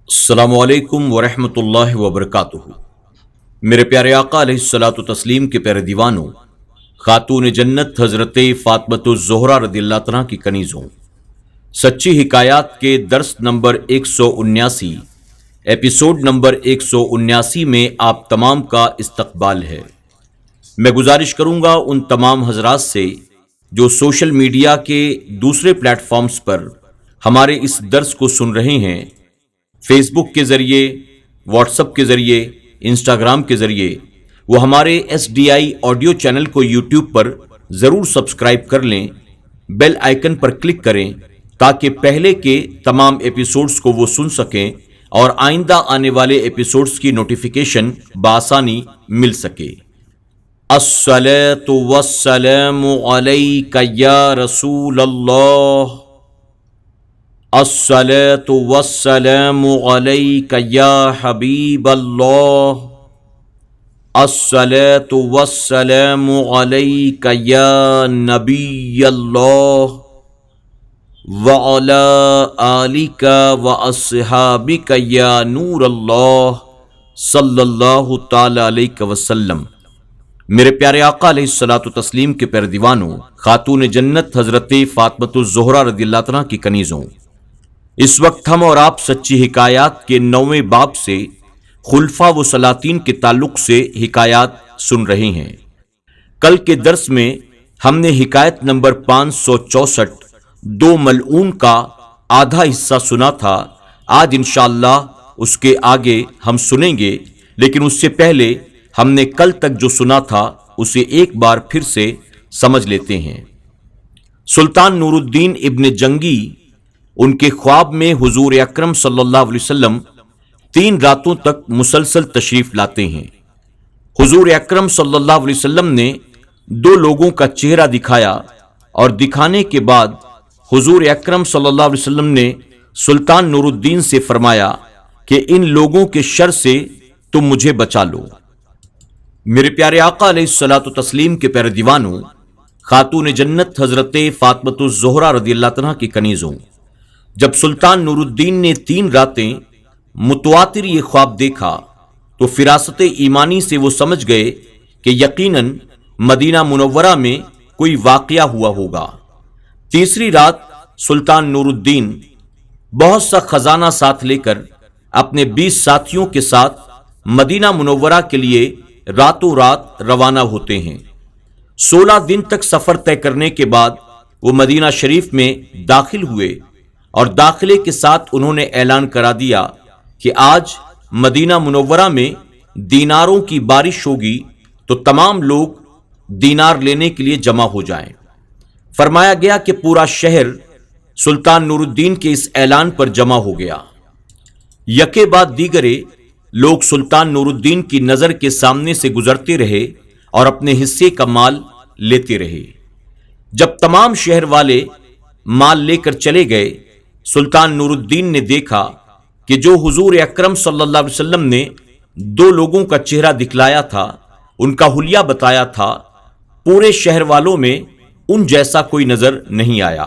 السلام علیکم ورحمۃ اللہ وبرکاتہ۔ میرے پیارے آقا علیہ الصلاۃ والتسلیم کے پیارے دیوانوں، خاتون جنت حضرت فاطمۃ الزہرا رضی اللہ عنہا کی کنیزوں، سچی حکایات کے درس نمبر 179 ایپیسوڈ نمبر 179 میں آپ تمام کا استقبال ہے۔ میں گزارش کروں گا ان تمام حضرات سے جو سوشل میڈیا کے دوسرے پلیٹ فارمز پر ہمارے اس درس کو سن رہے ہیں، فیس بک کے ذریعے، واٹس ایپ کے ذریعے، انسٹاگرام کے ذریعے، وہ ہمارے SDI آڈیو چینل کو یوٹیوب پر ضرور سبسکرائب کر لیں، بیل آئیکن پر کلک کریں تاکہ پہلے کے تمام ایپیسوڈز کو وہ سن سکیں اور آئندہ آنے والے ایپیسوڈز کی نوٹیفیکیشن بآسانی مل سکے۔ الصلاۃ والسلام علیک یا رسول اللہ، الصلاۃ والسلام علیک یا حبیب اللہ، الصلاۃ والسلام علیک یا نبی اللہ، وعلی آلک واصحابک یا نور اللہ، صلی اللہ تعالی علیہ وسلم۔ میرے پیارے آقا علیہ الصلاۃ والتسلیم کے پیارے دیوانوں، خاتون جنت حضرت فاطمۃ الزہرا رضی اللہ عنہا کی کنیزوں، اس وقت ہم اور آپ سچی حکایات کے 9ویں باب سے خلفاء و سلاطین کے تعلق سے حکایات سن رہے ہیں۔ کل کے درس میں ہم نے حکایت نمبر 564 دو ملعون کا آدھا حصہ سنا تھا۔ آج انشاءاللہ اس کے آگے ہم سنیں گے، لیکن اس سے پہلے ہم نے کل تک جو سنا تھا اسے ایک بار پھر سے سمجھ لیتے ہیں۔ سلطان نور الدین ابن جنگی، ان کے خواب میں حضور اکرم صلی اللہ علیہ وسلم 3 راتوں تک مسلسل تشریف لاتے ہیں۔ حضور اکرم صلی اللہ علیہ وسلم نے 2 لوگوں کا چہرہ دکھایا اور دکھانے کے بعد حضور اکرم صلی اللہ علیہ وسلم نے سلطان نور الدین سے فرمایا کہ ان لوگوں کے شر سے تم مجھے بچا لو۔ میرے پیارے آقا علیہ الصلاۃ والتسلیم کے پیارے دیوانوں، خاتون جنت حضرت فاطمۃ الزہرا رضی اللہ عنہا کی کنیزوں، جب سلطان نور الدین نے 3 راتیں متواتر یہ خواب دیکھا تو فراست ایمانی سے وہ سمجھ گئے کہ یقیناً مدینہ منورہ میں کوئی واقعہ ہوا ہوگا۔ تیسری رات سلطان نور الدین بہت سا خزانہ ساتھ لے کر اپنے 20 ساتھیوں کے ساتھ مدینہ منورہ کے لیے راتوں رات روانہ ہوتے ہیں۔ 16 دن تک سفر طے کرنے کے بعد وہ مدینہ شریف میں داخل ہوئے اور داخلے کے ساتھ انہوں نے اعلان کرا دیا کہ آج مدینہ منورہ میں دیناروں کی بارش ہوگی، تو تمام لوگ دینار لینے کے لیے جمع ہو جائیں۔ فرمایا گیا کہ پورا شہر سلطان نور الدین کے اس اعلان پر جمع ہو گیا۔ یکے بعد دیگرے لوگ سلطان نور الدین کی نظر کے سامنے سے گزرتے رہے اور اپنے حصے کا مال لیتے رہے۔ جب تمام شہر والے مال لے کر چلے گئے، سلطان نور الدین نے دیکھا کہ جو حضور اکرم صلی اللہ علیہ وسلم نے 2 لوگوں کا چہرہ دکھلایا تھا، ان کا حلیہ بتایا تھا، پورے شہر والوں میں ان جیسا کوئی نظر نہیں آیا۔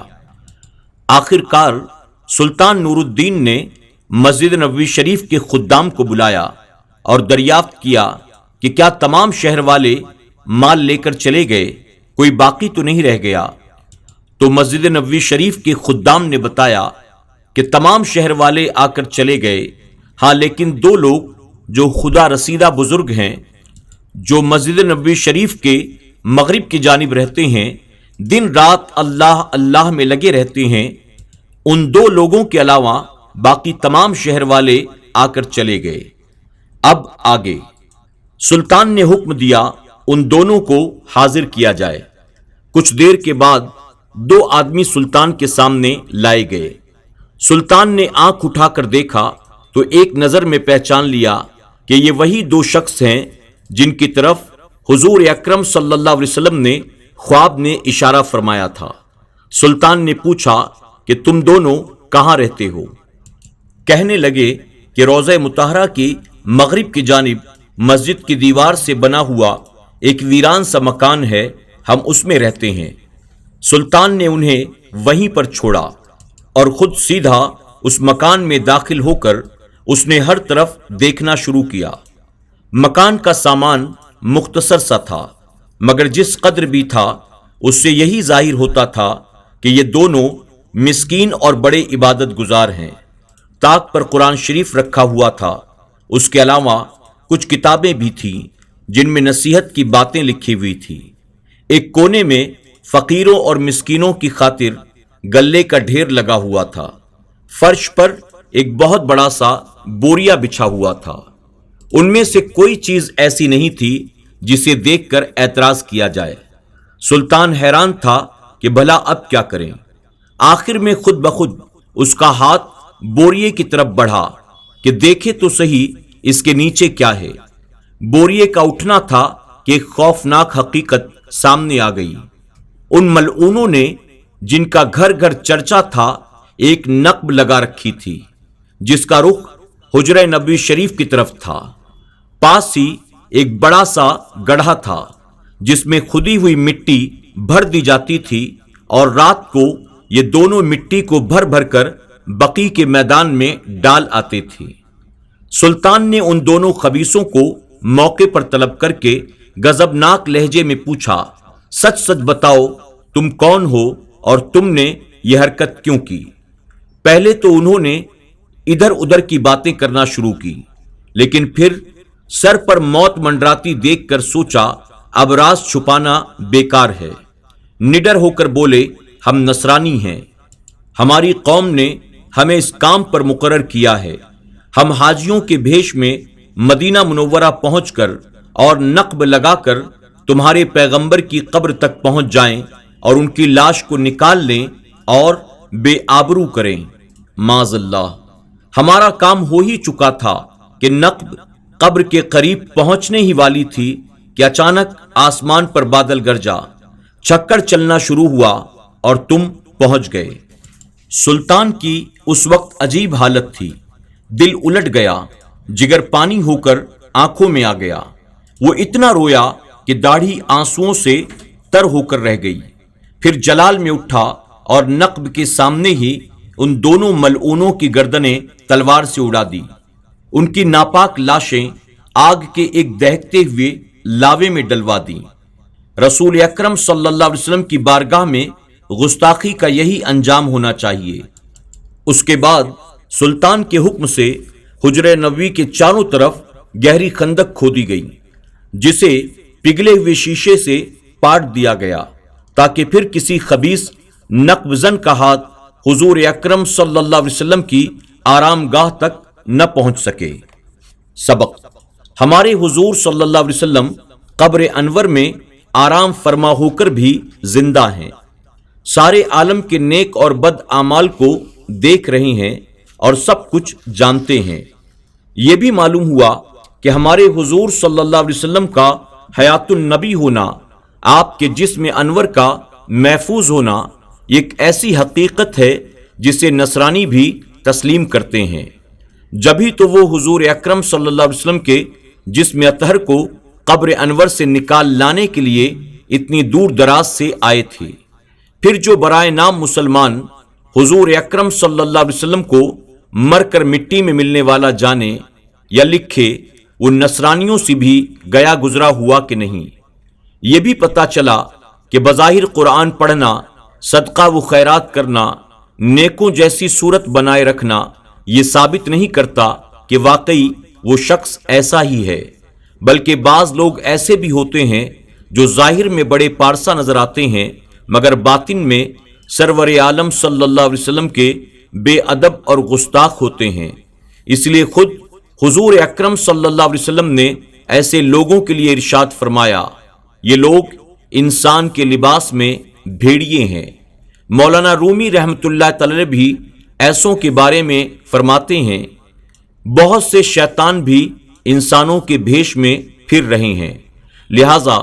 آخر کار سلطان نور الدین نے مسجد نبوی شریف کے خدام کو بلایا اور دریافت کیا کہ کیا تمام شہر والے مال لے کر چلے گئے، کوئی باقی تو نہیں رہ گیا؟ تو مسجد نبوی شریف کے خدام نے بتایا کہ تمام شہر والے آ کر چلے گئے، ہاں لیکن 2 لوگ جو خدا رسیدہ بزرگ ہیں، جو مسجد نبوی شریف کے مغرب کی جانب رہتے ہیں، دن رات اللہ اللہ میں لگے رہتے ہیں، ان 2 لوگوں کے علاوہ باقی تمام شہر والے آ کر چلے گئے۔ اب آگے سلطان نے حکم دیا ان دونوں کو حاضر کیا جائے۔ کچھ دیر کے بعد 2 آدمی سلطان کے سامنے لائے گئے۔ سلطان نے آنکھ اٹھا کر دیکھا تو ایک نظر میں پہچان لیا کہ یہ وہی 2 شخص ہیں جن کی طرف حضور اکرم صلی اللہ علیہ وسلم نے خواب میں اشارہ فرمایا تھا۔ سلطان نے پوچھا کہ تم دونوں کہاں رہتے ہو؟ کہنے لگے کہ روضہ مطہرہ کی مغرب کی جانب مسجد کی دیوار سے بنا ہوا ایک ویران سا مکان ہے، ہم اس میں رہتے ہیں۔ سلطان نے انہیں وہیں پر چھوڑا اور خود سیدھا اس مکان میں داخل ہو کر اس نے ہر طرف دیکھنا شروع کیا۔ مکان کا سامان مختصر سا تھا، مگر جس قدر بھی تھا اس سے یہی ظاہر ہوتا تھا کہ یہ دونوں مسکین اور بڑے عبادت گزار ہیں۔ طاق پر قرآن شریف رکھا ہوا تھا، اس کے علاوہ کچھ کتابیں بھی تھیں جن میں نصیحت کی باتیں لکھی ہوئی تھی۔ ایک کونے میں فقیروں اور مسکینوں کی خاطر گلے کا ڈھیر لگا ہوا تھا۔ فرش پر ایک بہت بڑا سا بوریا بچھا ہوا تھا۔ ان میں سے کوئی چیز ایسی نہیں تھی جسے دیکھ کر اعتراض کیا جائے۔ سلطان حیران تھا کہ بھلا اب کیا کریں۔ آخر میں خود بخود اس کا ہاتھ بوریے کی طرف بڑھا کہ دیکھے تو صحیح اس کے نیچے کیا ہے۔ بوریے کا اٹھنا تھا کہ ایک خوفناک حقیقت سامنے آ گئی۔ ان ملعونوں نے، جن کا گھر گھر چرچا تھا، ایک نقب لگا رکھی تھی جس کا رخ حجرہ نبوی شریف کی طرف تھا۔ پاس ہی ایک بڑا سا گڑھا تھا جس میں کھدی ہوئی مٹی بھر دی جاتی تھی، اور رات کو یہ دونوں مٹی کو بھر بھر کر بقی کے میدان میں ڈال آتے تھے۔ سلطان نے ان دونوں خبیثوں کو موقع پر طلب کر کے غضبناک لہجے میں پوچھا، سچ سچ بتاؤ تم کون ہو اور تم نے یہ حرکت کیوں کی؟ پہلے تو انہوں نے ادھر ادھر کی باتیں کرنا شروع کی، لیکن پھر سر پر موت منڈراتی دیکھ کر سوچا اب راز چھپانا بیکار ہے۔ نڈر ہو کر بولے، ہم نصرانی ہیں، ہماری قوم نے ہمیں اس کام پر مقرر کیا ہے۔ ہم حاجیوں کے بھیش میں مدینہ منورہ پہنچ کر اور نقب لگا کر تمہارے پیغمبر کی قبر تک پہنچ جائیں اور ان کی لاش کو نکال لیں اور بے آبرو کریں۔ معاذ اللہ، ہمارا کام ہو ہی چکا تھا کہ نقب قبر کے قریب پہنچنے ہی والی تھی کہ اچانک آسمان پر بادل گرجا، چکر چلنا شروع ہوا اور تم پہنچ گئے۔ سلطان کی اس وقت عجیب حالت تھی، دل الٹ گیا، جگر پانی ہو کر آنکھوں میں آ گیا۔ وہ اتنا رویا کہ داڑھی آنسوؤں سے تر ہو کر رہ گئی۔ پھر جلال میں اٹھا اور نقب کے سامنے ہی ان دونوں ملعونوں کی گردنیں تلوار سے اڑا دی۔ ان کی ناپاک لاشیں آگ کے ایک دہکتے ہوئے لاوے میں ڈلوا دیں۔ رسول اکرم صلی اللہ علیہ وسلم کی بارگاہ میں گستاخی کا یہی انجام ہونا چاہیے۔ اس کے بعد سلطان کے حکم سے حجرہ نبوی کے چاروں طرف گہری خندق کھودی گئی، جسے پگھلے ہوئے شیشے سے پاٹ دیا گیا تاکہ پھر کسی خبیث نقب زن کا ہاتھ حضور اکرم صلی اللہ علیہ وسلم کی آرام گاہ تک نہ پہنچ سکے۔ سبق: ہمارے حضور صلی اللہ علیہ وسلم قبر انور میں آرام فرما ہو کر بھی زندہ ہیں، سارے عالم کے نیک اور بد اعمال کو دیکھ رہے ہیں اور سب کچھ جانتے ہیں۔ یہ بھی معلوم ہوا کہ ہمارے حضور صلی اللہ علیہ وسلم کا حیات النبی ہونا، آپ کے جسم انور کا محفوظ ہونا، ایک ایسی حقیقت ہے جسے نصرانی بھی تسلیم کرتے ہیں۔ جبھی تو وہ حضور اکرم صلی اللہ علیہ وسلم کے جسم اطہر کو قبر انور سے نکال لانے کے لیے اتنی دور دراز سے آئے تھے۔ پھر جو برائے نام مسلمان حضور اکرم صلی اللہ علیہ وسلم کو مر کر مٹی میں ملنے والا جانے یا لکھے، وہ نصرانیوں سے بھی گیا گزرا ہوا کہ نہیں۔ یہ بھی پتا چلا کہ بظاہر قرآن پڑھنا، صدقہ و خیرات کرنا، نیکوں جیسی صورت بنائے رکھنا یہ ثابت نہیں کرتا کہ واقعی وہ شخص ایسا ہی ہے، بلکہ بعض لوگ ایسے بھی ہوتے ہیں جو ظاہر میں بڑے پارسا نظر آتے ہیں مگر باطن میں سرور عالم صلی اللہ علیہ وسلم کے بے ادب اور گستاخ ہوتے ہیں۔ اس لیے خود حضور اکرم صلی اللہ علیہ وسلم نے ایسے لوگوں کے لیے ارشاد فرمایا، یہ لوگ انسان کے لباس میں بھیڑیے ہیں۔ مولانا رومی رحمۃ اللہ تعالی بھی ایسوں کے بارے میں فرماتے ہیں، بہت سے شیطان بھی انسانوں کے بھیش میں پھر رہے ہیں، لہذا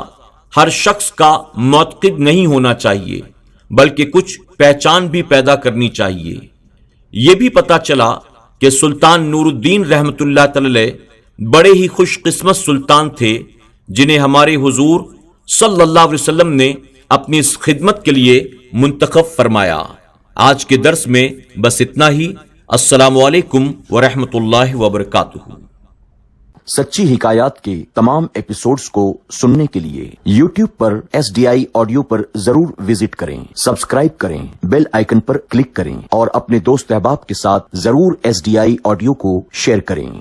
ہر شخص کا معتقد نہیں ہونا چاہیے بلکہ کچھ پہچان بھی پیدا کرنی چاہیے۔ یہ بھی پتا چلا کہ سلطان نور الدین رحمۃ اللہ تعالی بڑے ہی خوش قسمت سلطان تھے جنہیں ہمارے حضور صلی اللہ علیہ وسلم نے اپنی اس خدمت کے لیے منتخب فرمایا۔ آج کے درس میں بس اتنا ہی۔ السلام علیکم ورحمۃ اللہ وبرکاتہ۔ سچی حکایات کے تمام ایپیسوڈز کو سننے کے لیے یوٹیوب پر SDI آڈیو پر ضرور وزٹ کریں، سبسکرائب کریں، بیل آئیکن پر کلک کریں اور اپنے دوست احباب کے ساتھ ضرور SDI آڈیو کو شیئر کریں۔